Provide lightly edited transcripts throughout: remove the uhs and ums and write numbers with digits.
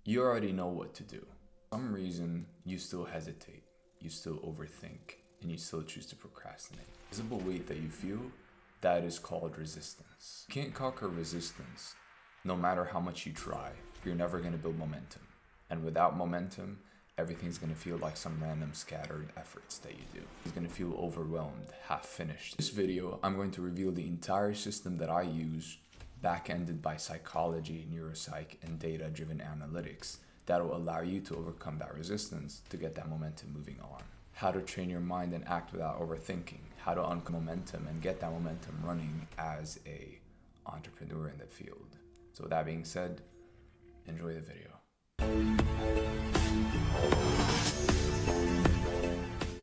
You already know what to do. For some reason, you still hesitate, you still overthink, and you still choose to procrastinate. The visible weight that you feel, that is called resistance. You can't conquer resistance. No matter how much you try, you're never going to build momentum. And without momentum, everything's going to feel like some random scattered efforts that you do. It's going to feel overwhelmed, half finished. In this video, I'm going to reveal the entire system that I use, back-ended by psychology, neuropsych, and data-driven analytics, that will allow you to overcome that resistance to get that momentum moving on. How to train your mind and act without overthinking. How to uncover momentum and get that momentum running as a entrepreneur in the field. So with that being said, enjoy the video.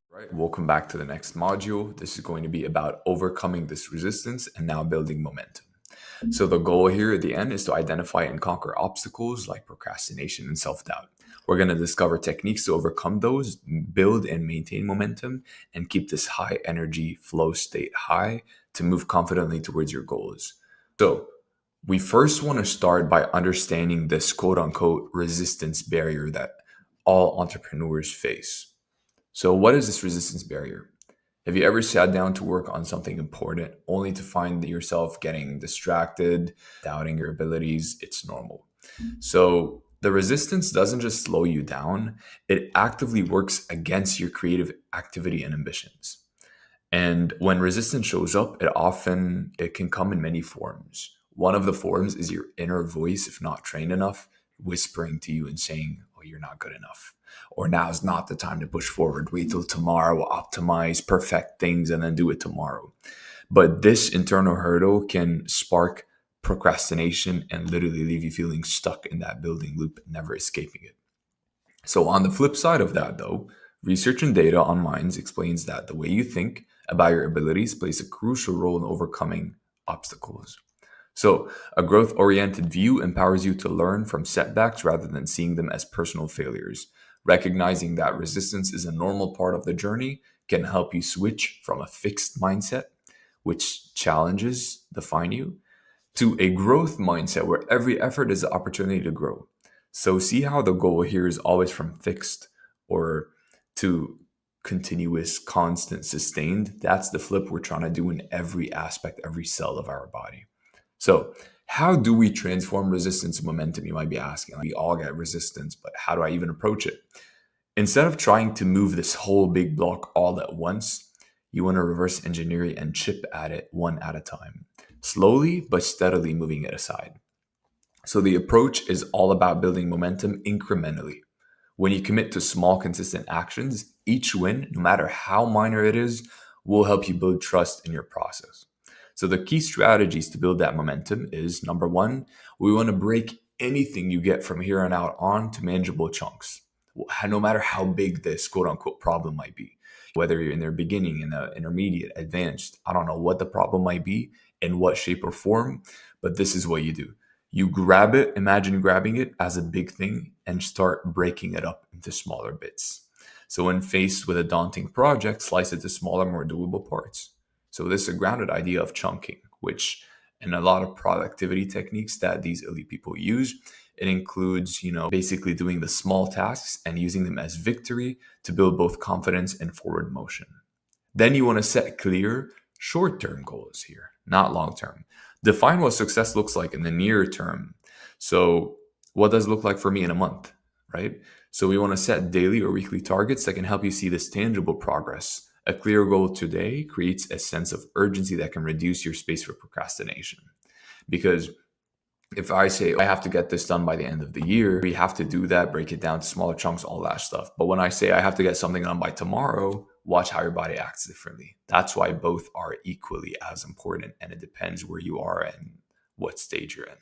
Right, welcome back to the next module. This is going to be about overcoming this resistance and now building momentum. So the goal here at the end is to identify and conquer obstacles like procrastination and self-doubt. We're going to discover techniques to overcome those, build and maintain momentum, and keep this high energy flow state high to move confidently towards your goals. So we first want to start by understanding this quote unquote resistance barrier that all entrepreneurs face. So what is this resistance barrier? Have you ever sat down to work on something important only to find yourself getting distracted, doubting your abilities? It's normal. So the resistance doesn't just slow you down, it actively works against your creative activity and ambitions. And when resistance shows up, it can come in many forms. One of the forms is your inner voice, if not trained enough, whispering to you and saying, "Oh, you're not good enough." Or now's not the time to push forward. Wait till tomorrow, optimize, perfect things, and then do it tomorrow. But this internal hurdle can spark procrastination and literally leave you feeling stuck in that building loop, never escaping it. So, on the flip side of that, though, research and data on minds explains that the way you think about your abilities plays a crucial role in overcoming obstacles. So, a growth oriented view empowers you to learn from setbacks rather than seeing them as personal failures. Recognizing that resistance is a normal part of the journey can help you switch from a fixed mindset, which challenges define you, to a growth mindset where every effort is an opportunity to grow. So, see how the goal here is always from fixed or to continuous, constant, sustained. That's the flip we're trying to do in every aspect, every cell of our body. So, how do we transform resistance to momentum? You might be asking. Like, we all get resistance, but how do I even approach it? Instead of trying to move this whole big block all at once, you want to reverse engineer it and chip at it one at a time, slowly but steadily moving it aside. So, the approach is all about building momentum incrementally. When you commit to small, consistent actions, each win, no matter how minor it is, will help you build trust in your process. So, the key strategies to build that momentum is number one, we want to break anything you get from here on out on to manageable chunks, no matter how big this quote unquote problem might be. Whether you're in the beginning, in the intermediate, advanced, I don't know what the problem might be, in what shape or form, but this is what you do. You grab it, imagine grabbing it as a big thing and start breaking it up into smaller bits. So, when faced with a daunting project, slice it to smaller, more doable parts. So, this is a grounded idea of chunking, which in a lot of productivity techniques that these elite people use, it includes, basically doing the small tasks and using them as victory to build both confidence and forward motion. Then you want to set clear short term goals here, not long term. Define what success looks like in the near term. So, what does it look like for me in a month, right? So, we want to set daily or weekly targets that can help you see this tangible progress. A clear goal today creates a sense of urgency that can reduce your space for procrastination. Because if I say I have to get this done by the end of the year, we have to do that, break it down to smaller chunks, all that stuff. But when I say I have to get something done by tomorrow, watch how your body acts differently. That's why both are equally as important, and it depends where you are and what stage you're in.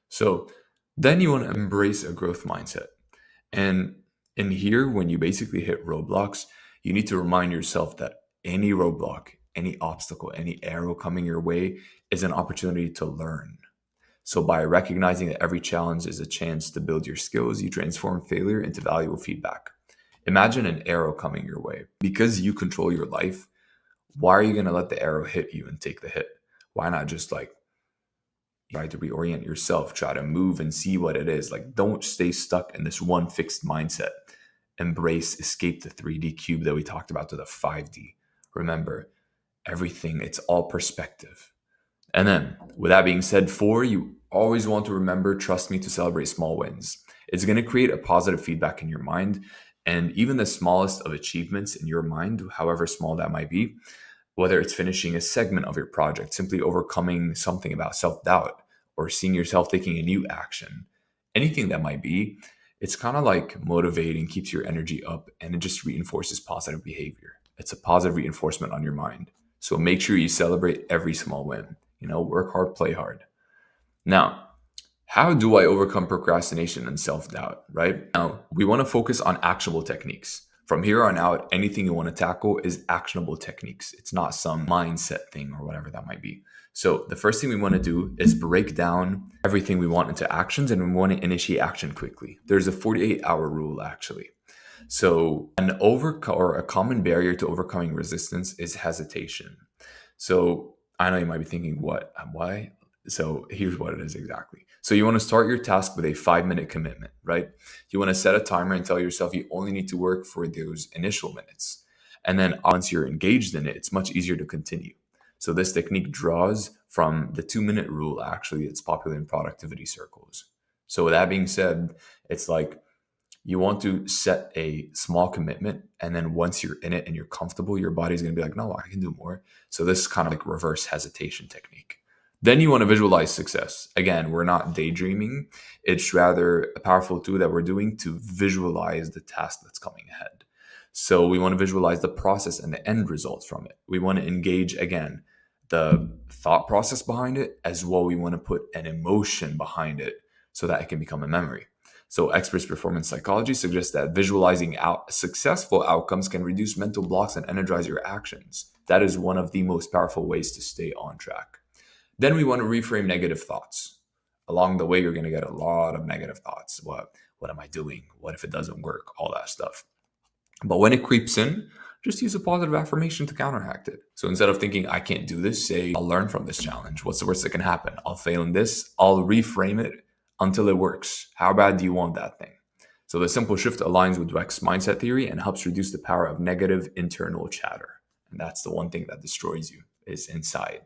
So then you want to embrace a growth mindset. And in here, when you basically hit roadblocks, you need to remind yourself that any roadblock, any obstacle, any arrow coming your way is an opportunity to learn. So, by recognizing that every challenge is a chance to build your skills, you transform failure into valuable feedback. Imagine an arrow coming your way. Because you control your life, why are you going to let the arrow hit you and take the hit? Why not just like Try to reorient yourself, try to move and see what it is. Like, don't stay stuck in this one fixed mindset. Embrace, escape the 3D cube that we talked about to the 5D. Remember, everything, it's all perspective. And then, with that being said, four, you always want to remember, trust me, to celebrate small wins. It's going to create a positive feedback in your mind. And even the smallest of achievements in your mind, however small that might be, whether it's finishing a segment of your project, simply overcoming something about self doubt, or seeing yourself taking a new action, anything that might be, it's kind of like motivating, keeps your energy up, and it just reinforces positive behavior. It's a positive reinforcement on your mind. So make sure you celebrate every small win. Work hard, play hard. Now, how do I overcome procrastination and self doubt, right? Now, we want to focus on actionable techniques. From here on out, anything you want to tackle is actionable techniques. It's not some mindset thing or whatever that might be. So, the first thing we want to do is break down everything we want into actions, and we want to initiate action quickly. There's a 48-hour rule, actually. So, a common barrier to overcoming resistance is hesitation. So, I know you might be thinking, what? Why? So, here's what it is exactly. So, you want to start your task with a 5-minute commitment, right? You want to set a timer and tell yourself you only need to work for those initial minutes. And then once you're engaged in it, it's much easier to continue. So, this technique draws from the 2-minute rule, actually. It's popular in productivity circles. So, with that being said, it's like, you want to set a small commitment, and then once you're in it and you're comfortable, your body's going to be like, no, I can do more. So this is kind of like reverse hesitation technique. Then you want to visualize success. Again, we're not daydreaming. It's rather a powerful tool that we're doing to visualize the task that's coming ahead. So we want to visualize the process and the end results from it. We want to engage, again, the thought process behind it, as well. We want to put an emotion behind it so that it can become a memory. So experts performance psychology suggests that visualizing out successful outcomes can reduce mental blocks and energize your actions. That is one of the most powerful ways to stay on track. Then we want to reframe negative thoughts. Along the way, you're going to get a lot of negative thoughts. What am I doing? What if it doesn't work? All that stuff. But when it creeps in, just use a positive affirmation to counteract it. So instead of thinking, I can't do this, say, I'll learn from this challenge. What's the worst that can happen? I'll fail in this. I'll reframe it until it works. How bad do you want that thing? So the simple shift aligns with Dweck's mindset theory and helps reduce the power of negative internal chatter. And that's the one thing that destroys you, is inside.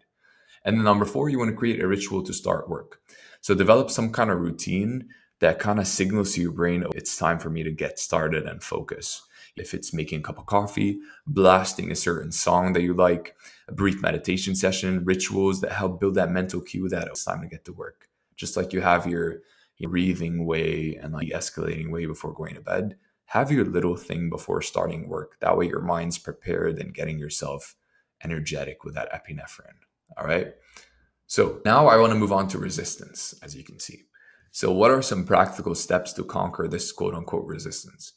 And then number 4, you want to create a ritual to start work. So develop some kind of routine that kind of signals to your brain, it's time for me to get started and focus. If it's making a cup of coffee, blasting a certain song that you like, a brief meditation session, rituals that help build that mental cue that it's time to get to work. Just like you have your breathing way and like escalating way before going to bed, have your little thing before starting work. That way your mind's prepared and getting yourself energetic with that epinephrine. All right. So now I want to move on to resistance, as you can see. So what are some practical steps to conquer this quote unquote resistance?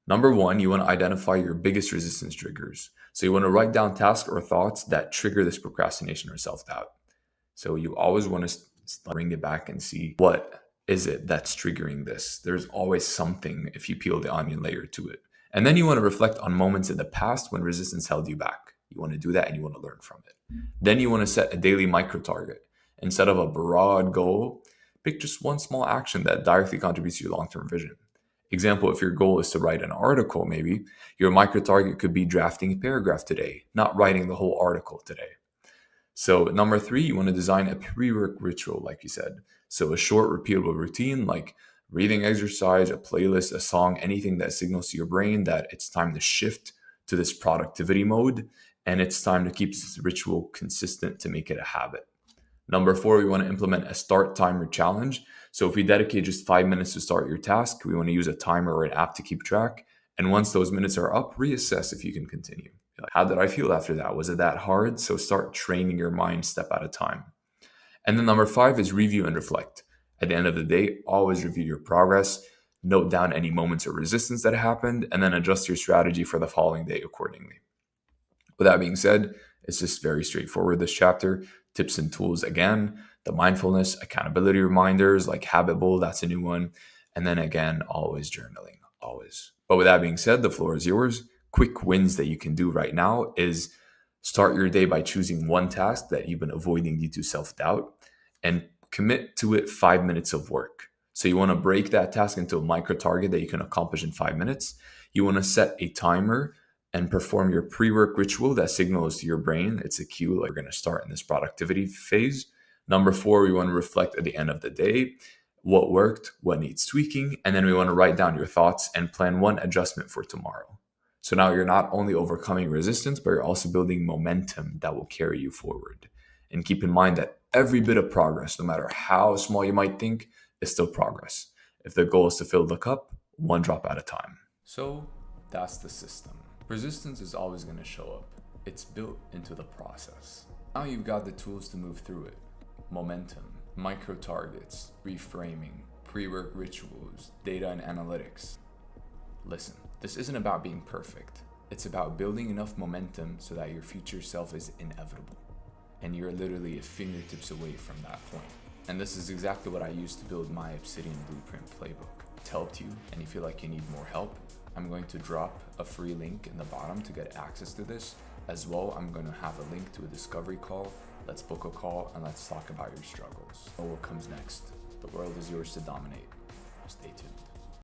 Number 1, you want to identify your biggest resistance triggers. So you want to write down tasks or thoughts that trigger this procrastination or self-doubt. So you always want to bring it back and see, what is it that's triggering this? There's always something if you peel the onion layer to it. And then you want to reflect on moments in the past when resistance held you back. You want to do that and you want to learn from it. Then you want to set a daily micro target. Instead of a broad goal, pick just one small action that directly contributes to your long-term vision. Example, if your goal is to write an article, maybe your micro target could be drafting a paragraph today, not writing the whole article today. So number 3, you want to design a pre-work ritual, like you said. So a short, repeatable routine like breathing exercise, a playlist, a song, anything that signals to your brain that it's time to shift to this productivity mode, and it's time to keep this ritual consistent to make it a habit. Number 4, we want to implement a start timer challenge. So if we dedicate just 5 minutes to start your task, we want to use a timer or an app to keep track. And once those minutes are up, reassess if you can continue. How did I feel after that? Was it that hard? So start training your mind step at a time. And then number 5 is review and reflect. At the end of the day, always review your progress, note down any moments of resistance that happened, and then adjust your strategy for the following day accordingly. With that being said, it's just very straightforward, this chapter. Tips and tools again, the mindfulness, accountability reminders like Habit Bowl, that's a new one. And then again, always journaling, always. But with that being said, the floor is yours. Quick wins that you can do right now is start your day by choosing one task that you've been avoiding due to self-doubt and Commit to it 5 minutes of work. So you want to break that task into a micro target that you can accomplish in 5 minutes. You want to set a timer and perform your pre-work ritual that signals to your brain it's a cue, like we're going to start in this productivity phase. Number 4, we want to reflect at the end of the day what worked, what needs tweaking, and then we want to write down your thoughts and plan one adjustment for tomorrow. So now you're not only overcoming resistance, but you're also building momentum that will carry you forward. And keep in mind that every bit of progress, no matter how small you might think, is still progress. If the goal is to fill the cup, one drop at a time. So that's the system. Resistance is always going to show up. It's built into the process. Now you've got the tools to move through it. Momentum, micro targets, reframing, pre-work rituals, data and analytics. Listen, this isn't about being perfect. It's about building enough momentum so that your future self is inevitable. And you're literally a fingertips away from that point. And this is exactly what I used to build my Obsidian Blueprint playbook. If it's helped you and you feel like you need more help, I'm going to drop a free link in the bottom to get access to this. As well, I'm going to have a link to a discovery call. Let's book a call and let's talk about your struggles. Know what comes next. The world is yours to dominate. Stay tuned.